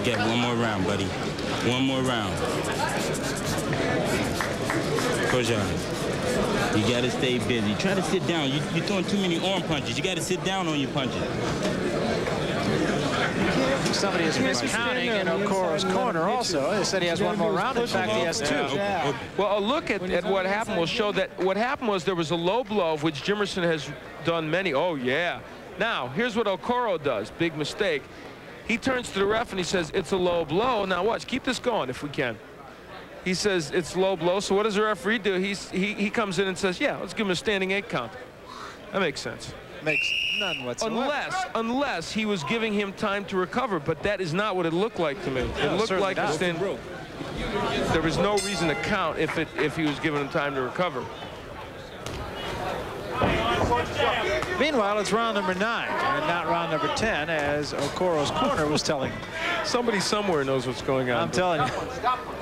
got one more round, buddy. One more round. Koja, you got to stay busy. Try to sit down. You're throwing too many arm punches. You got to sit down on your punches. Somebody is miscounting in Okoro's corner also. They said he has one more round. In fact, he has two. Well, a look at what happened will show that what happened was there was a low blow, of which Jimmerson has done many. Oh, yeah. Now, here's what Okoro does. Big mistake. He turns to the ref and he says, it's a low blow. Now, watch. Keep this going if we can. He says it's low blow. So what does the referee do? He comes in and says, yeah, let's give him a standing 8 count. That makes sense. Makes none whatsoever. Unless he was giving him time to recover, but that is not what it looked like to me. It looked like there was no reason to count if he was giving him time to recover. Meanwhile, it's round number 9 and not round number 10, as Okoro's corner was telling. Somebody somewhere knows what's going on. I'm telling you.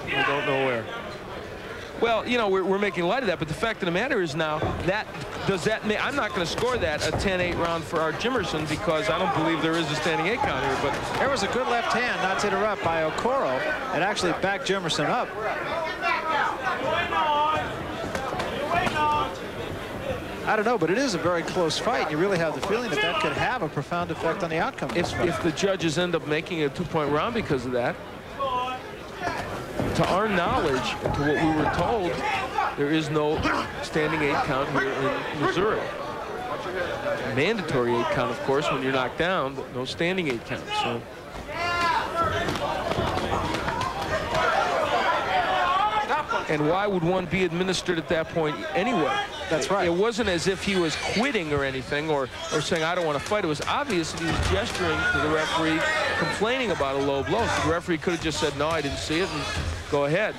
We don't know where. Well, you know, we're making light of that, but the fact of the matter is now that does that mean I'm not going to score that a 10-8 round for our Jimmerson because I don't believe there is a standing 8 count here. But there was a good left hand, not to interrupt, by Okoro. It actually backed Jimmerson up. I don't know, but it is a very close fight. You really have the feeling that that could have a profound effect on the outcome of this fight. If the judges end up making a 2-point round because of that. To our knowledge, and to what we were told, there is no standing 8 count here in Missouri. Mandatory 8 count, of course, when you're knocked down, but no standing 8 count. So. And why would one be administered at that point anyway? That's right. It wasn't as if he was quitting or anything or saying, I don't want to fight. It was obvious that he was gesturing to the referee, complaining about a low blow. So the referee could have just said, no, I didn't see it, and go ahead.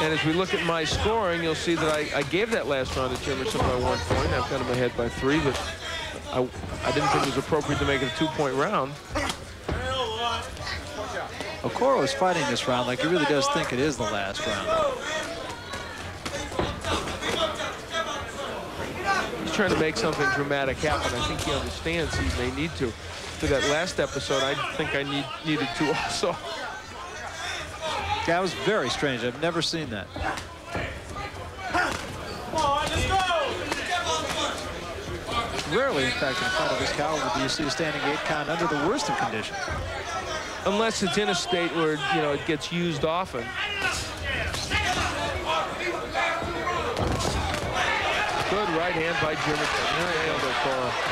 And as we look at my scoring, you'll see that I gave that last round to Jimmerson by 1 point. I've got him ahead by 3, but I didn't think it was appropriate to make it a 2-point round. Okoro is fighting this round like he really does think it is the last round. He's trying to make something dramatic happen. I think he understands he may need to. For that last episode, I think I needed to also. That was very strange. I've never seen that. Rarely, in fact, in a fight of this caliber, do you see a standing 8 count under the worst of conditions. Unless it's in a state where, you know, it gets used often. Good right hand by Jimmerson.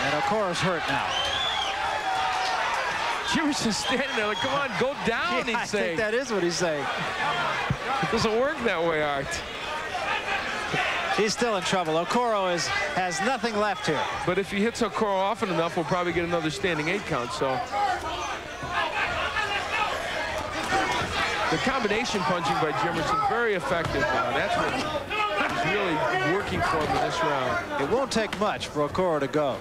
And Okoro's hurt now. Jimmerson's standing there like, come on, go down, yeah, he's saying. I think that is what he's saying. It doesn't work that way, Art. He's still in trouble. Okoro has nothing left here. But if he hits Okoro often enough, we'll probably get another standing 8 count, so. The combination punching by Jimmerson, very effective now. That's what is really working for him in this round. It won't take much for Okoro to go.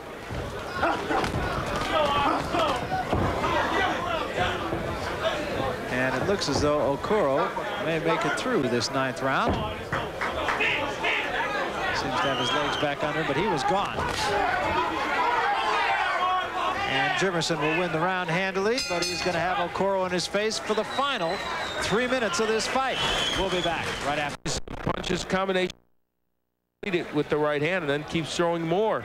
And it looks as though Okoro may make it through this 9th round. Seems to have his legs back under, but he was gone. And Jimmerson will win the round handily, but he's going to have Okoro in his face for the final 3 minutes of this fight. We'll be back right after. Punches combination with the right hand and then keeps throwing more.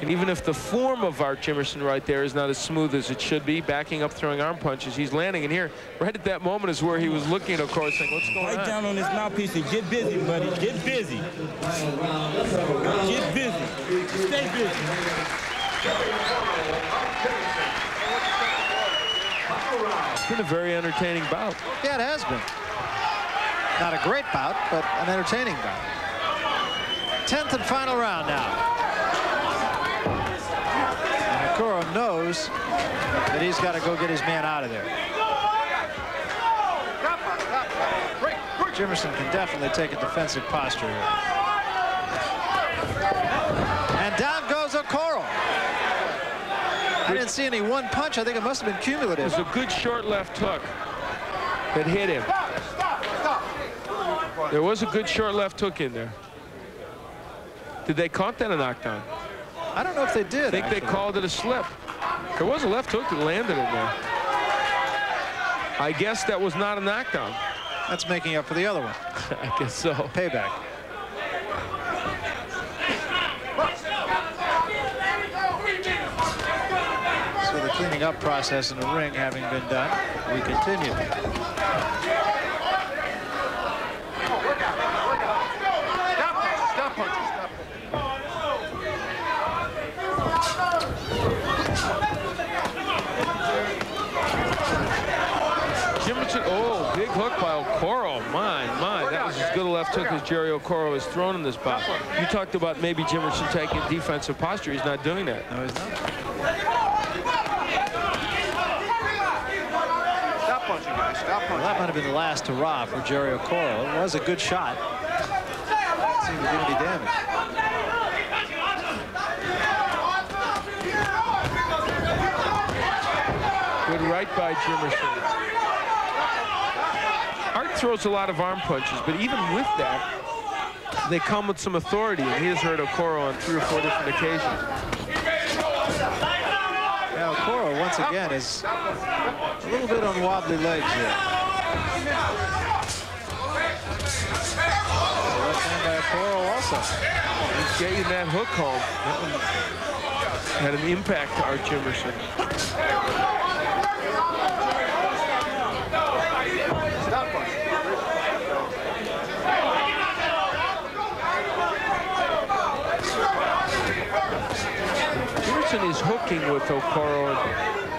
And even if the form of our Jimmerson right there is not as smooth as it should be, backing up, throwing arm punches, he's landing. And here, right at that moment is where he was looking at Okoro saying, what's going on? Right down on his mouthpiece and get busy, buddy. Get busy. Get busy. Stay busy. It's been a very entertaining bout. Yeah, it has been. Not a great bout, but an entertaining bout. 10th and final round now. And Okoro knows that he's got to go get his man out of there. Jimmerson can definitely take a defensive posture here. And down goes Okoro. I didn't see any one punch. I think it must have been cumulative. It was a good short left hook that hit him. There was a good short left hook in there. Did they count that a knockdown? I don't know if they did. I think they called it a slip. There was a left hook that landed in there. I guess that was not a knockdown. That's making up for the other one. I guess so. Payback. So the cleaning up process in the ring having been done, we continue. Jimmerson, oh, big hook by Okoro. My, that was as good a left hook as Jerry Okoro has thrown in this bout. You talked about maybe Jimmerson taking defensive posture. He's not doing that. No, he's not. Stop punching, guys. Stop punching. Well, that might have been the last hurrah for Jerry Okoro. It was a good shot. Didn't seem to do any damage. Good right by Jimmerson. Hart throws a lot of arm punches, but even with that, they come with some authority, and he has hurt Okoro on 3 or 4 different occasions. Now, Okoro, once again, is a little bit on wobbly legs here. Left hand by Okoro also. He's getting that hook home. That one had an impact to Art Jimmerson. Jimmerson is hooking with Okoro.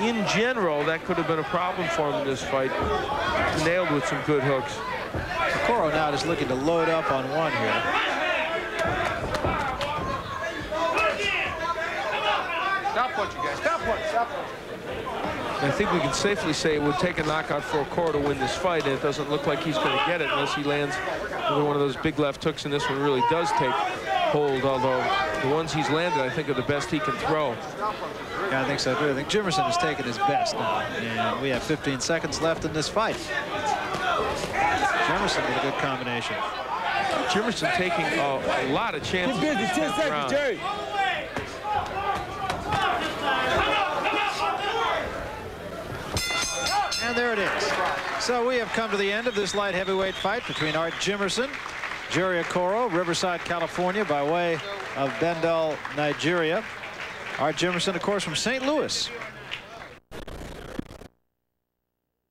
In general, that could have been a problem for him in this fight. Nailed with some good hooks. Okoro now just looking to load up on one here. Stop punching, guys. Stop punching. Stop punching. I think we can safely say it would take a knockout for Okoro to win this fight, and it doesn't look like he's going to get it unless he lands one of those big left hooks, and this one really does take hold, although the ones he's landed, I think, are the best he can throw. Yeah, I think so, too. I think Jimmerson has taken his best now, and we have 15 seconds left in this fight. Jimmerson with a good combination. Jimmerson taking a lot of chances. 10 seconds, Jerry. And there it is. So we have come to the end of this light heavyweight fight between Art Jimmerson, Jerry Okoro, Riverside, California, by way of Bendel, Nigeria. Art Jimmerson, of course, from St. Louis.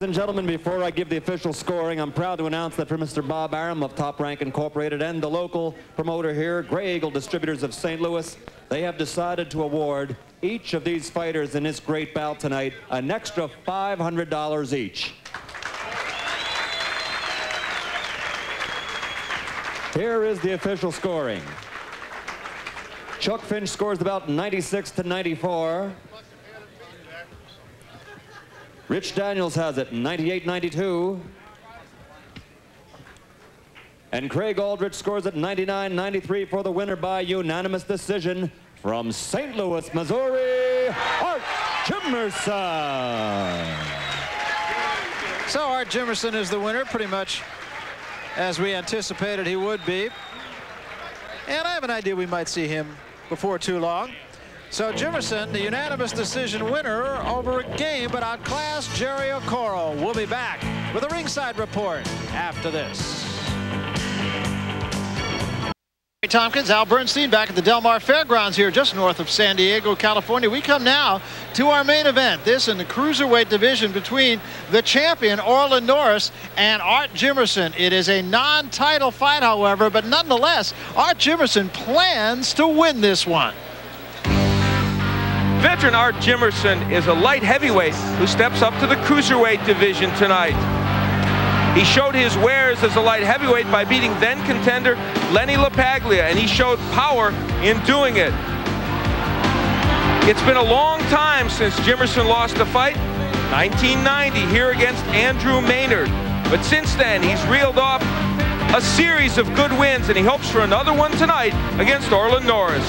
Ladies and gentlemen, before I give the official scoring, I'm proud to announce that for Mr. Bob Arum of Top Rank Incorporated and the local promoter here, Gray Eagle Distributors of St. Louis, they have decided to award each of these fighters in this great bout tonight an extra $500 each. Here is the official scoring. Chuck Finch scores about 96 to 94. Rich Daniels has it 98-92. And Craig Aldrich scores it 99-93 for the winner by unanimous decision from St. Louis, Missouri, Art Jimmerson. So Art Jimmerson is the winner, pretty much as we anticipated he would be. And I have an idea we might see him before too long. So Jimmerson, the unanimous decision winner over a game but outclassed Jerry Okoro. We'll be back with a ringside report after this. Tompkins, Al Bernstein back at the Del Mar Fairgrounds here just north of San Diego, California. We come now to our main event. This in the cruiserweight division between the champion Orlin Norris and Art Jimmerson. It is a non-title fight, however, but nonetheless, Art Jimmerson plans to win this one. Veteran Art Jimmerson is a light heavyweight who steps up to the cruiserweight division tonight. He showed his wares as a light heavyweight by beating then contender Lenny LaPaglia, and he showed power in doing it. It's been a long time since Jimmerson lost a fight, 1990 here against Andrew Maynard. But since then, he's reeled off a series of good wins, and he hopes for another one tonight against Orlin Norris.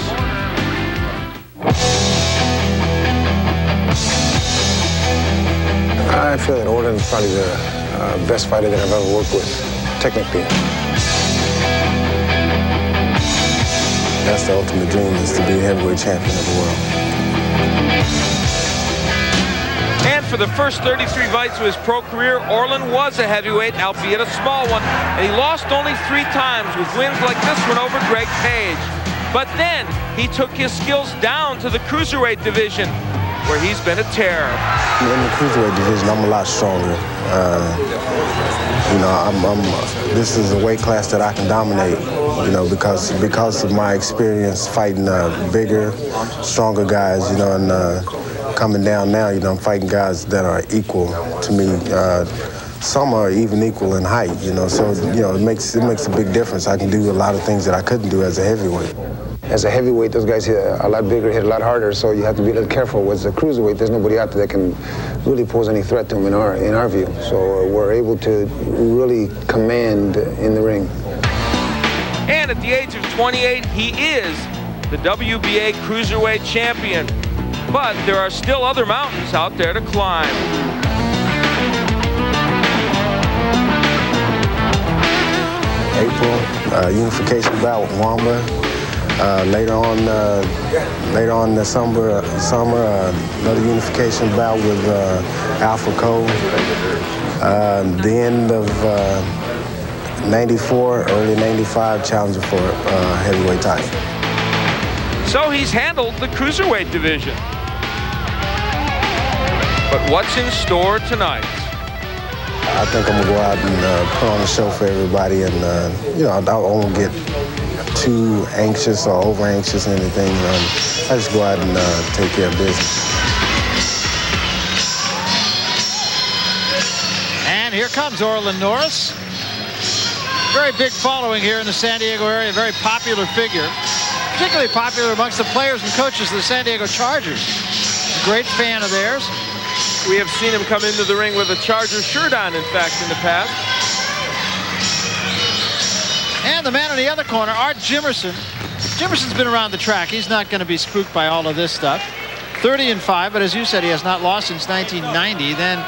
I feel that Orlin is probably the best fighter that I've ever worked with, technically. that's the ultimate dream, is to be heavyweight champion of the world. And for the first 33 fights of his pro career, Orlin was a heavyweight, albeit a small one, and he lost only 3 times with wins like this one over Greg Page. But then he took his skills down to the cruiserweight division, where he's been a terror. In the cruiserweight division, I'm a lot stronger. You know, this is a weight class that I can dominate, you know, because of my experience fighting bigger, stronger guys, you know, and coming down now, you know, I'm fighting guys that are equal to me. Some are even equal in height, you know, so, you know, it makes a big difference. I can do a lot of things that I couldn't do as a heavyweight. As a heavyweight, those guys hit a lot bigger, hit a lot harder, so you have to be a little careful. With the cruiserweight, there's nobody out there that can really pose any threat to him in our view. So we're able to really command in the ring. And at the age of 28, he is the WBA cruiserweight champion. But there are still other mountains out there to climb. April, unification bout with Wamba. Later on the summer, another unification bout with Alpha Cole. The end of 94, early 95, challenging for heavyweight title. So he's handled the cruiserweight division. But what's in store tonight? I think I'm gonna go out and put on a show for everybody, and you know, I won't get too anxious or over anxious or anything. I just go out and take care of business. And here comes Orlin Norris. Very big following here in the San Diego area, very popular figure. Particularly popular amongst the players and coaches of the San Diego Chargers. Great fan of theirs. We have seen him come into the ring with a Chargers shirt on, in fact, in the past. And the man in the other corner, Art Jimmerson. Jimmerson's been around the track. He's not going to be spooked by all of this stuff. 30-5, but as you said, he has not lost since 1990. Then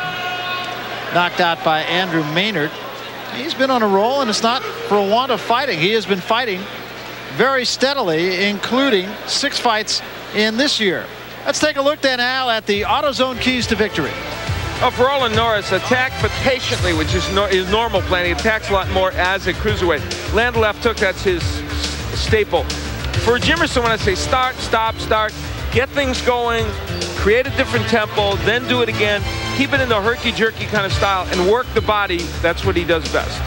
knocked out by Andrew Maynard. He's been on a roll, and it's not for a want of fighting. He has been fighting very steadily, including 6 fights in this year. Let's take a look then, Al, at the AutoZone keys to victory. Oh, for Orlin Norris, attack but patiently, which is his normal plan. He attacks a lot more as a cruiserweight. Land left hook, that's his staple. For Jimmerson, when I say start, stop, start, get things going, create a different tempo, then do it again, keep it in the herky-jerky kind of style, and work the body. That's what he does best.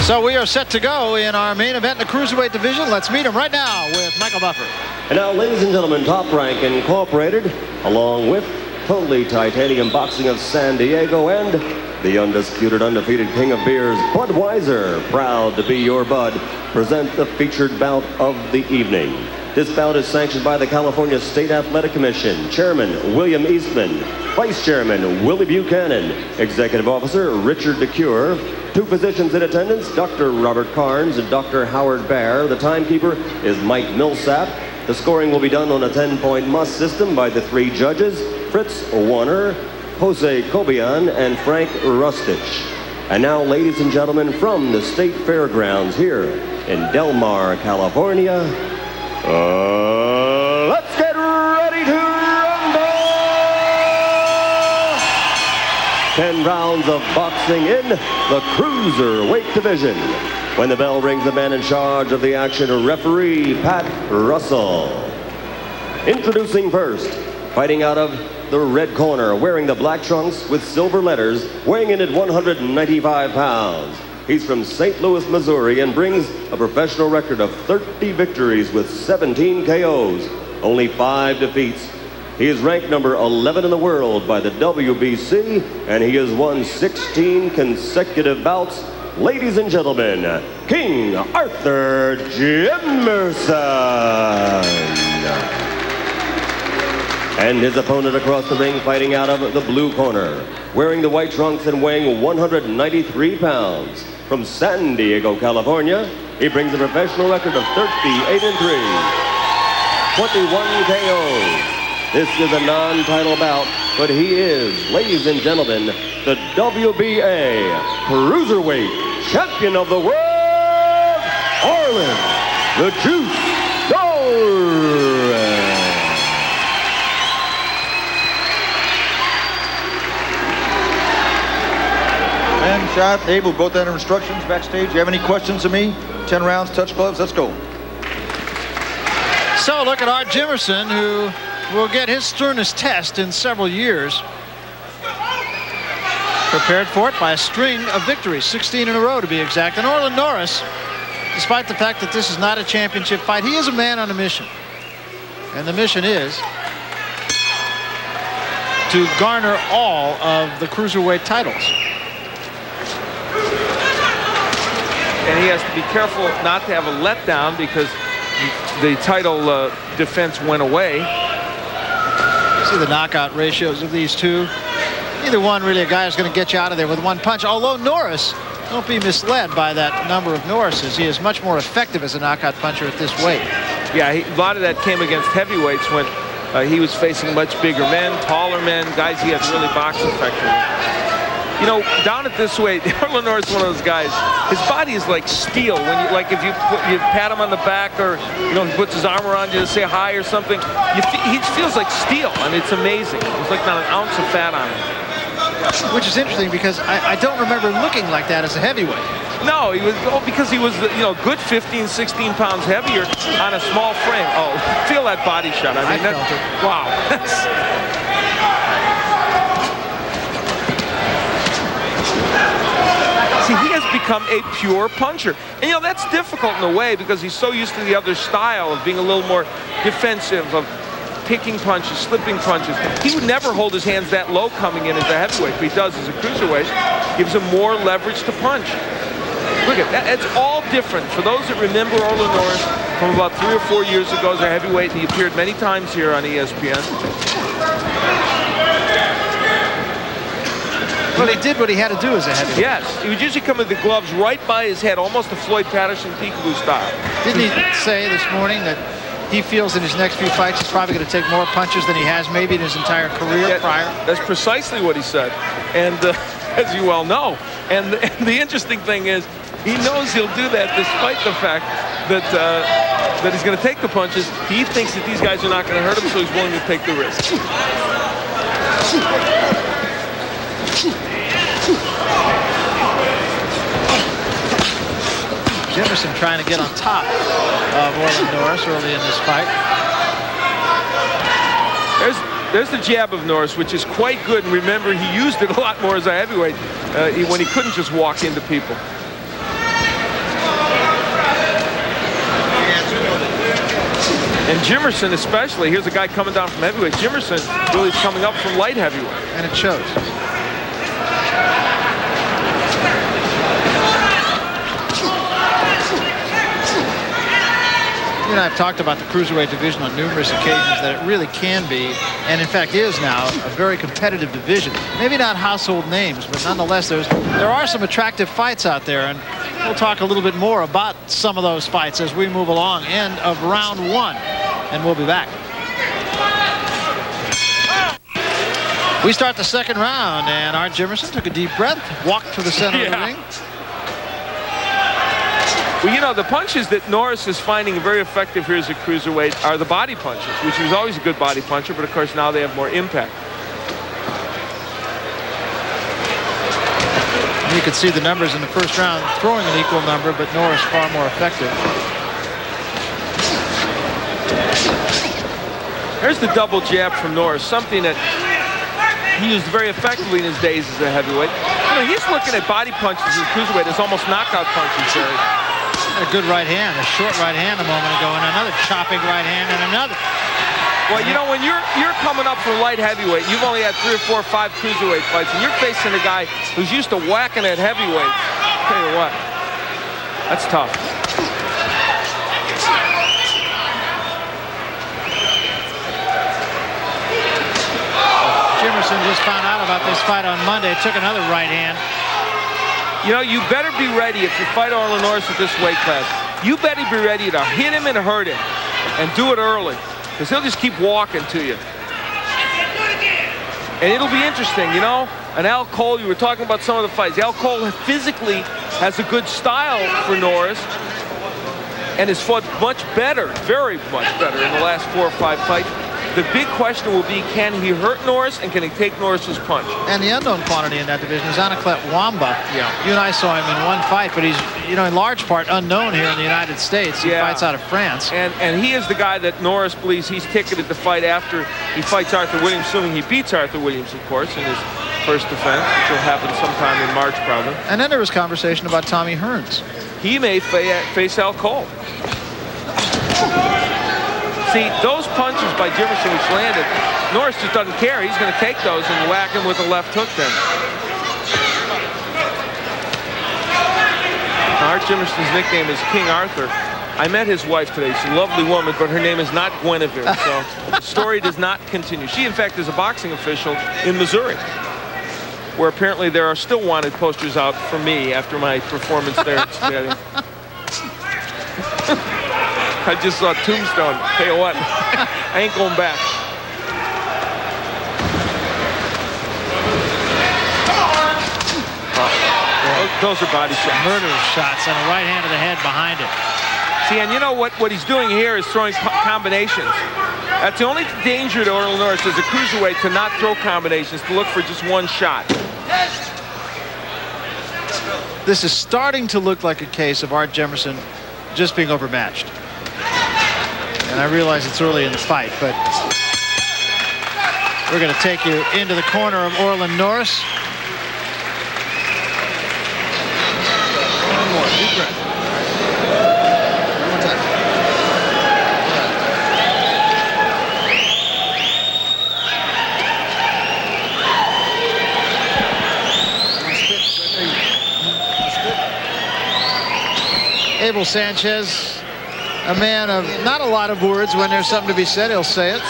So we are set to go in our main event in the cruiserweight division. Let's meet him right now with Michael Buffer. And now, ladies and gentlemen, Top Rank Incorporated, along with Totally Titanium Boxing of San Diego and the undisputed, undefeated king of beers, Budweiser, proud to be your Bud, present the featured bout of the evening. This bout is sanctioned by the California State Athletic Commission, Chairman William Eastman, Vice Chairman Willie Buchanan, Executive Officer Richard DeCure, 2 physicians in attendance, Dr. Robert Carnes and Dr. Howard Baer. The timekeeper is Mike Millsap. The scoring will be done on a 10-point must system by the 3 judges, Fritz Warner, Jose Cobian, and Frank Rustich. And now, ladies and gentlemen, from the State Fairgrounds here in Del Mar, California, let's get ready to rumble! 10 rounds of boxing in the cruiserweight division. When the bell rings, the man in charge of the action, referee Pat Russell. Introducing first, fighting out of the red corner, wearing the black trunks with silver letters, weighing in at 195 pounds. He's from St. Louis, Missouri, and brings a professional record of 30 victories with 17 KOs, only 5 defeats. He is ranked number 11 in the world by the WBC, and he has won 16 consecutive bouts. Ladies and gentlemen, King Arthur Jimmerson. And his opponent across the ring, fighting out of the blue corner, wearing the white trunks and weighing 193 pounds. From San Diego, California, he brings a professional record of 38-3, 21 KOs. This is a non-title bout, but he is, ladies and gentlemen, the WBA Cruiserweight Champion of the World, Orlin, the Juice Norris. And Shot, Dave, we'll both enter instructions backstage. You have any questions of me? 10 rounds, touch gloves, let's go. So look at Art Jimmerson, who will get his sternest test in several years. Prepared for it by a string of victories, 16 in a row to be exact. And Orlin Norris, despite the fact that this is not a championship fight, he is a man on a mission. And the mission is to garner all of the cruiserweight titles. And he has to be careful not to have a letdown because the title defense went away. See the knockout ratios of these two. Either one really a guy who's going to get you out of there with one punch. Although Norris, don't be misled by that number of Norrises. He is much more effective as a knockout puncher at this weight. Yeah, a lot of that came against heavyweights when he was facing much bigger men, taller men, guys he had to really box effectively. You know, down at this weight, Orlin Norris is one of those guys. His body is like steel. When you if you pat him on the back, or he puts his arm around you to say hi or something, he feels like steel. I mean, it's amazing. There's like not an ounce of fat on him. Which is interesting because I don't remember looking like that as a heavyweight. No, he was because he was good 15, 16 pounds heavier on a small frame. Oh, feel that body shot. I mean, felt it. Wow. See, he has become a pure puncher. And, that's difficult in a way because he's so used to the other style of being a little more defensive, of picking punches, slipping punches. He would never hold his hands that low coming in as a heavyweight, but he does as a cruiserweight. Gives him more leverage to punch. Look at that. It's all different. For those that remember Orlin Norris from about 3 or 4 years ago as a heavyweight, and he appeared many times here on ESPN. Well, he did what he had to do as a heavyweight. Yes, he would usually come with the gloves right by his head, almost a Floyd Patterson peekaboo style. Didn't he say this morning that he feels in his next few fights he's probably going to take more punches than he has maybe in his entire career prior? That's precisely what he said, and as you well know. And the interesting thing is, he knows he'll do that despite the fact that that he's going to take the punches. He thinks that these guys are not going to hurt him, so he's willing to take the risk. Jimmerson trying to get on top of Orlin Norris early in this fight. There's the jab of Norris, which is quite good. And remember, he used it a lot more as a heavyweight when he couldn't just walk into people. And Jimmerson especially, here's a guy coming down from heavyweight. Jimmerson really is coming up from light heavyweight. And it shows. You and I have talked about the cruiserweight division on numerous occasions, that it really can be, and in fact is now, a very competitive division. Maybe not household names, but nonetheless, there are some attractive fights out there, and we'll talk a little bit more about some of those fights as we move along. End of round 1, and we'll be back. We start the second round, and Art Jimmerson took a deep breath, walked to the center of the ring. Well, the punches that Norris is finding very effective here as a cruiserweight are the body punches, which he was always a good body puncher, but of course now they have more impact. You could see the numbers in the first round, throwing an equal number, but Norris far more effective. There's the double jab from Norris, something that he used very effectively in his days as a heavyweight. He's looking at body punches as a cruiserweight as almost knockout punches, Jerry. A good right hand, a short right hand a moment ago, and another chopping right hand, and another. Well, when you're coming up from light heavyweight, you've only had 3 or 4 or 5 cruiserweight fights, and you're facing a guy who's used to whacking at heavyweight. I'll tell you what, that's tough. Jimmerson just found out about this fight on Monday, took another right hand. You better be ready if you fight Orlin Norris at this weight class. You better be ready to hit him and hurt him, and do it early, because he'll just keep walking to you. And it'll be interesting, And Al Cole, you were talking about some of the fights. Al Cole physically has a good style for Norris, and has fought much better, very much better in the last 4 or 5 fights. The big question will be, can he hurt Norris and can he take Norris's punch? And the unknown quantity in that division is Anaclet Wamba. Yeah. You and I saw him in one fight, but he's, you know, in large part unknown here in the United States. He fights out of France. And he is the guy that Norris believes he's ticketed to fight after he fights Arthur Williams, assuming he beats Arthur Williams, of course, in his first defense, which will happen sometime in March, probably. And then there was conversation about Tommy Hearns. He may face Al Cole. See, those punches by Jimmerson which landed, Norris just doesn't care. He's going to take those and whack him with a left hook then. Art Jimmerson's nickname is King Arthur. I met his wife today. She's a lovely woman, but her name is not Guinevere, so the story does not continue. She, in fact, is a boxing official in Missouri, where apparently there are still wanted posters out for me after my performance there. I just saw Tombstone. Tell you what, I ain't going back. Those are body shots. Murderous shots and a right hand to the head behind it. See, and you know what he's doing here is throwing combinations. That's the only danger to Orlin Norris as a cruiserweight, to not throw combinations, to look for just one shot. This is starting to look like a case of Art Jimmerson just being overmatched. And I realize it's early in the fight, but we're going to take you into the corner of Orlin Norris. One more, deep breath. One more time. Abel Sanchez, a man of not a lot of words. When there's something to be said, he'll say it.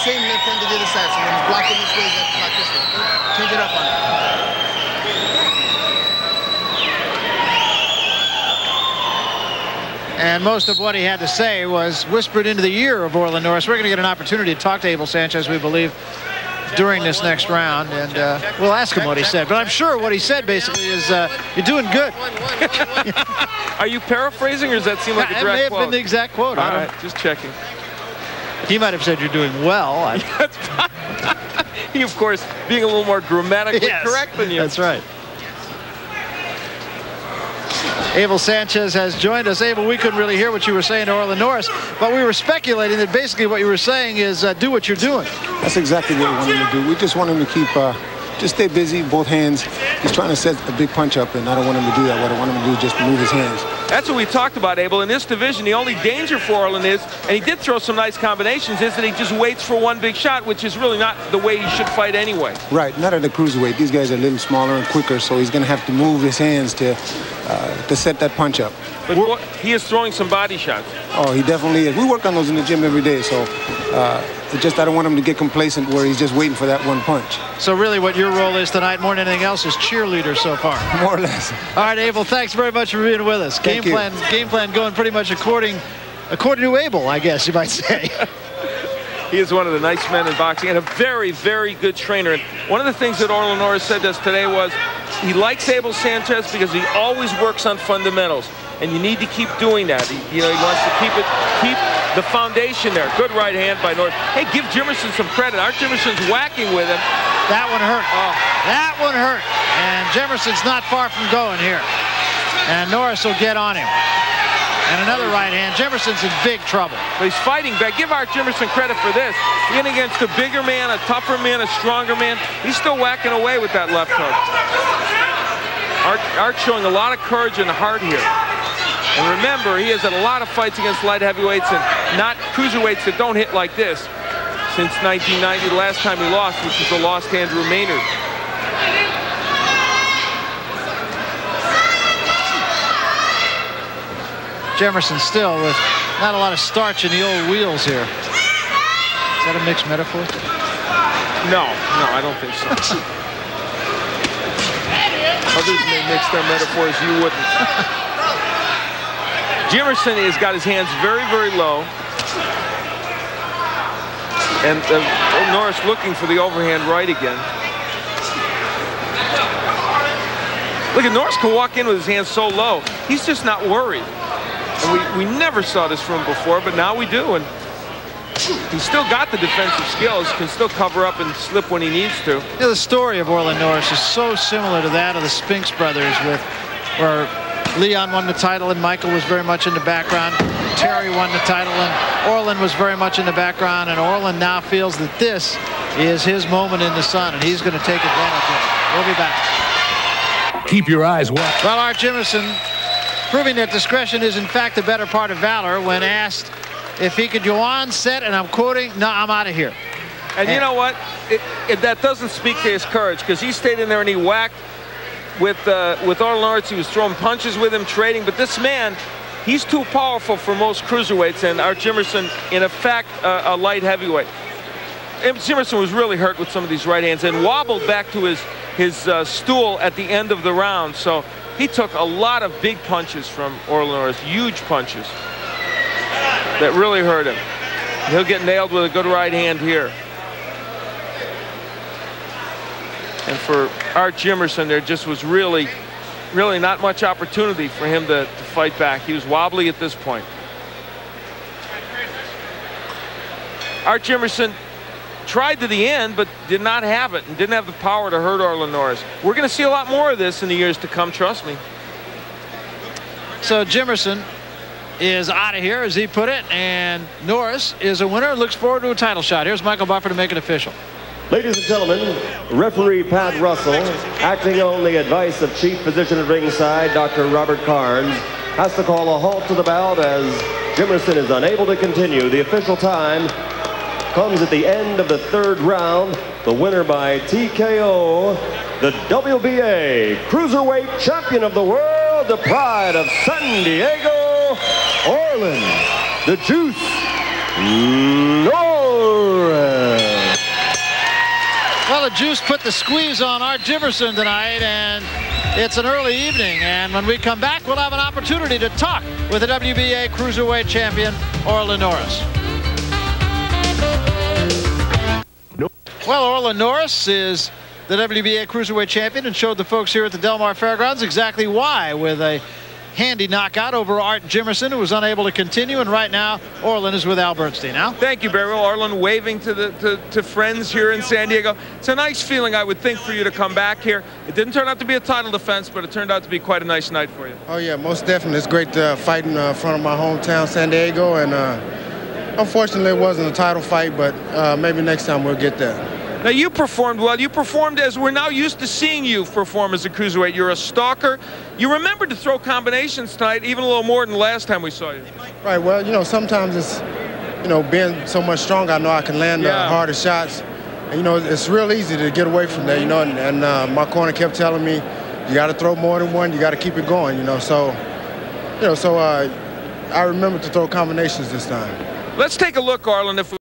Same left hand to the other side. So when he's blocking this way, he's block this way. Okay? Change it up on it. And most of what he had to say was whispered into the ear of Orlin Norris. We're going to get an opportunity to talk to Abel Sanchez, we believe, during this next round, and we'll ask him what he said. But I'm sure what he said basically is, you're doing good. Are you paraphrasing, or does that seem like a direct quote? It may have been the exact quote. All right, just checking. He might have said you're doing well. He, of course, being a little more grammatically correct than you. That's right. Abel Sanchez has joined us. Abel, we couldn't really hear what you were saying to Orlin Norris, but we were speculating that basically what you were saying is do what you're doing. That's exactly what we want him to do. We just want him to keep, just stay busy, both hands. He's trying to set a big punch up, and I don't want him to do that. What I want him to do is just move his hands. That's what we talked about, Abel. In this division, the only danger for Orlin is, and he did throw some nice combinations, is that he just waits for one big shot, which is really not the way he should fight anyway. Right, not at the cruiserweight. These guys are a little smaller and quicker, so he's going to have to move his hands to set that punch up. But he is throwing some body shots. Oh, he definitely is. We work on those in the gym every day, so I don't want him to get complacent where he's just waiting for that one punch. So really what your role is tonight, more than anything else, is cheerleader so far. More or less. All right, Abel, thanks very much for being with us. Game plan going pretty much according to Abel, I guess you might say. He is one of the nice men in boxing and a very, very good trainer. And one of the things that Orlin Norris said to us today was he likes Abel Sanchez because he always works on fundamentals. And you need to keep doing that. He wants to keep the foundation there. Good right hand by Norris. Hey, give Jimmerson some credit. Art Jimmerson's whacking with him. That one hurt. Oh. That one hurt. And Jimmerson's not far from going here. And Norris will get on him. And another right hand. Jimmerson's in big trouble. But he's fighting back. Give Art Jimmerson credit for this. In against a bigger man, a tougher man, a stronger man. He's still whacking away with that left hook. Art showing a lot of courage and heart here. And remember, he has had a lot of fights against light heavyweights and not cruiserweights that don't hit like this since 1990, the last time he lost, which was the lost Andrew Maynard. Jimmerson still with not a lot of starch in the old wheels here. Is that a mixed metaphor? No, I don't think so. Others may mix their metaphors, you wouldn't. Jimmerson has got his hands very, very low. And Norris looking for the overhand right again. Look at Norris can walk in with his hands so low. He's just not worried. And we never saw this from him before, but now we do. And he's still got the defensive skills, can still cover up and slip when he needs to. Yeah, the story of Orlin Norris is so similar to that of the Spinks brothers, where Leon won the title and Michael was very much in the background. Terry won the title and Orlin was very much in the background, and Orlin now feels that this is his moment in the sun, and he's going to take advantage of it. We'll be back. Keep your eyes watched. Well, Art Jimmerson proving that discretion is in fact the better part of valor when asked if he could go on set, and I'm quoting, "No, I'm out of here." And you know what? That doesn't speak to his courage, because he stayed in there and he whacked with Orlin Norris. He was throwing punches with him, trading, but this man, he's too powerful for most cruiserweights, and Art Jimmerson, in effect, a light heavyweight. And Jimmerson was really hurt with some of these right hands and wobbled back to his stool at the end of the round. So he took a lot of big punches from Orlin Norris, huge punches that really hurt him. He'll get nailed with a good right hand here. And for Art Jimmerson, there just was really not much opportunity for him to fight back. He was wobbly at this point. Art Jimmerson tried to the end, but did not have it and didn't have the power to hurt Orlin Norris. We're going to see a lot more of this in the years to come, trust me. So Jimmerson is out of here, as he put it, and Norris is a winner. Looks forward to a title shot. Here's Michael Buffer to make it official. Ladies and gentlemen, referee Pat Russell, acting on the advice of Chief Physician at ringside, Dr. Robert Carnes, has to call a halt to the bout as Jimmerson is unable to continue. The official time comes at the end of the third round. The winner by TKO, the WBA Cruiserweight Champion of the World, the pride of San Diego, Orlin, the Juice, Norris. Well, the Juice put the squeeze on Art Jimmerson tonight, and it's an early evening. And when we come back, we'll have an opportunity to talk with the WBA Cruiserweight Champion, Orlin Norris. Well, Orlin Norris is the WBA Cruiserweight Champion and showed the folks here at the Del Mar Fairgrounds exactly why, with a handy knockout over Art Jimmerson, who was unable to continue. And right now, Orlin is with Al Bernstein. Al? Thank you, Barry. Orlin waving to friends here in San Diego. It's a nice feeling, I would think, for you to come back here. It didn't turn out to be a title defense, but it turned out to be quite a nice night for you. Oh, yeah, most definitely. It's great to fight in front of my hometown, San Diego. And unfortunately, it wasn't a title fight, but maybe next time we'll get there. Now, you performed well. You performed as we're now used to seeing you perform as a cruiserweight. You're a stalker. You remembered to throw combinations tonight, even a little more than the last time we saw you. Right. Well, you know, sometimes it's, you know, being so much stronger, I know I can land harder shots. And, you know, it's real easy to get away from that, you know, and my corner kept telling me, you got to throw more than one. You got to keep it going, you know. So, I remember to throw combinations this time. Let's take a look, Orlin, if we